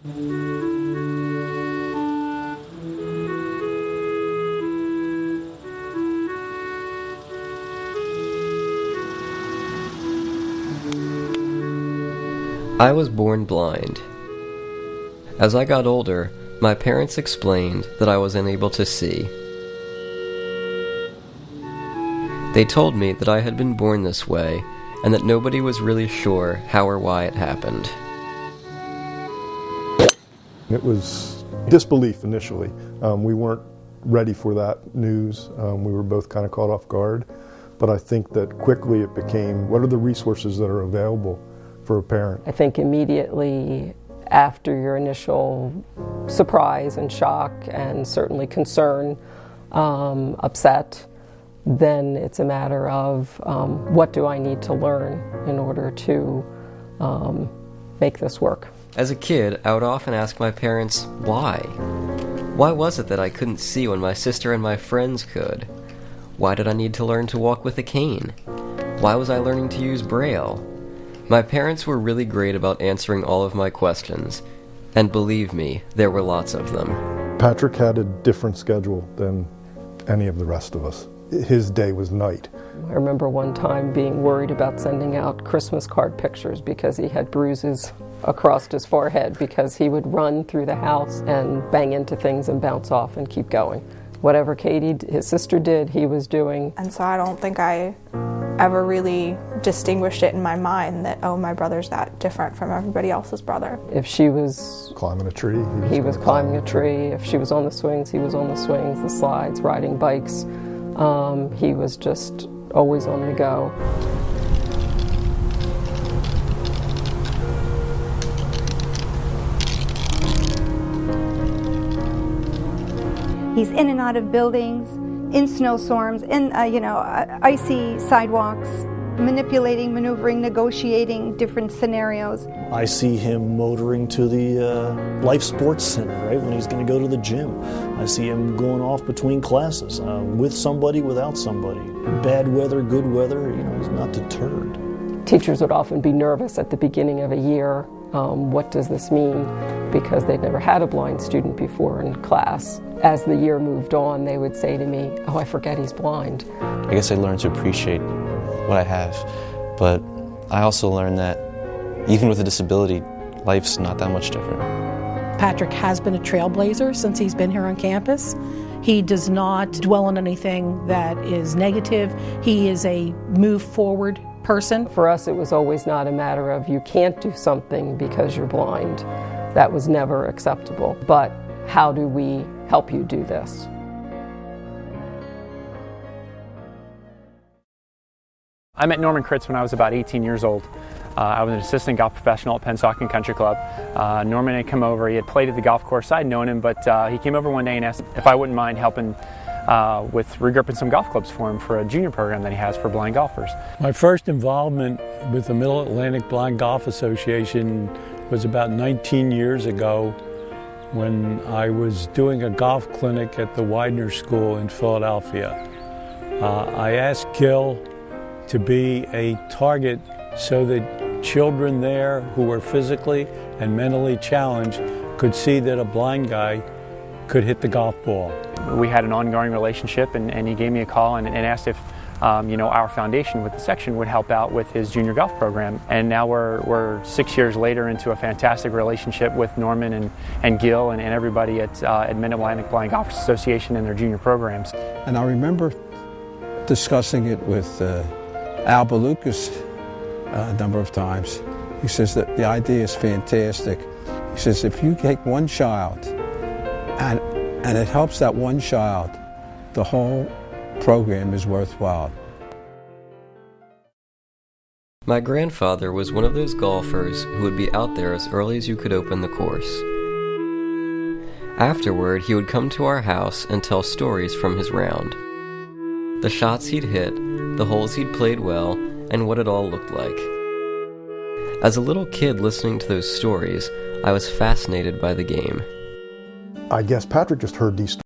I was born blind. As I got older, my parents explained that I was unable to see. They told me that I had been born this way, and that nobody was really sure how or why it happened. It was disbelief initially. We weren't ready for that news. We were both kind of caught off guard. But I think that quickly it became, what are the resources that are available for a parent? I think immediately after your initial surprise and shock and certainly concern, upset, then it's a matter of what do I need to learn in order to make this work. As a kid, I would often ask my parents, why? Why was it that I couldn't see when my sister and my friends could? Why did I need to learn to walk with a cane? Why was I learning to use Braille? My parents were really great about answering all of my questions, and believe me, there were lots of them. Patrick had a different schedule than any of the rest of us. His day was night. I remember one time being worried about sending out Christmas card pictures because he had bruises across his forehead because he would run through the house and bang into things and bounce off and keep going. Whatever Katie, his sister, did, he was doing. And so I don't think I ever really distinguished it in my mind that, oh, my brother's that different from everybody else's brother. If she was climbing a tree, he was climbing a tree. If she was on the swings, he was on the swings, the slides, riding bikes. He was just always on the go. He's in and out of buildings, in snowstorms, in icy sidewalks, manipulating, maneuvering, negotiating different scenarios. I see him motoring to the Life Sports Center, right, when he's going to go to the gym. I see him going off between classes, with somebody, without somebody. Bad weather, good weather, he's not deterred. Teachers would often be nervous at the beginning of a year. What does this mean? Because they'd never had a blind student before in class. As the year moved on, they would say to me, oh, I forget he's blind. I guess I learned to appreciate what I have, but I also learned that even with a disability, life's not that much different. Patrick has been a trailblazer since he's been here on campus. He does not dwell on anything that is negative. He is a move forward person. For us, it was always not a matter of you can't do something because you're blind. That was never acceptable. But how do we help you do this? I met Norman Kritz when I was about 18 years old. I was an assistant golf professional at Pennsauken Country Club. Norman had come over. He had played at the golf course. I'd known him, but he came over one day and asked if I wouldn't mind helping with regripping some golf clubs for him for a junior program that he has for blind golfers. My first involvement with the Middle Atlantic Blind Golf Association was about 19 years ago when I was doing a golf clinic at the Widener School in Philadelphia. I asked Gil to be a target so that children there who were physically and mentally challenged could see that a blind guy could hit the golf ball. We had an ongoing relationship, and he gave me a call and asked if our foundation with the section would help out with his junior golf program. And now we're 6 years later into a fantastic relationship with Norman and Gil and everybody at Mid-Atlantic Blind Golfers Association and their junior programs. And I remember discussing it with Al Balukas a number of times. He says that the idea is fantastic. He says if you take one child and it helps that one child, the whole program is worthwhile. My grandfather was one of those golfers who would be out there as early as you could open the course. Afterward, he would come to our house and tell stories from his round. The shots he'd hit, the holes he'd played well, and what it all looked like. As a little kid listening to those stories, I was fascinated by the game. I guess Patrick just heard these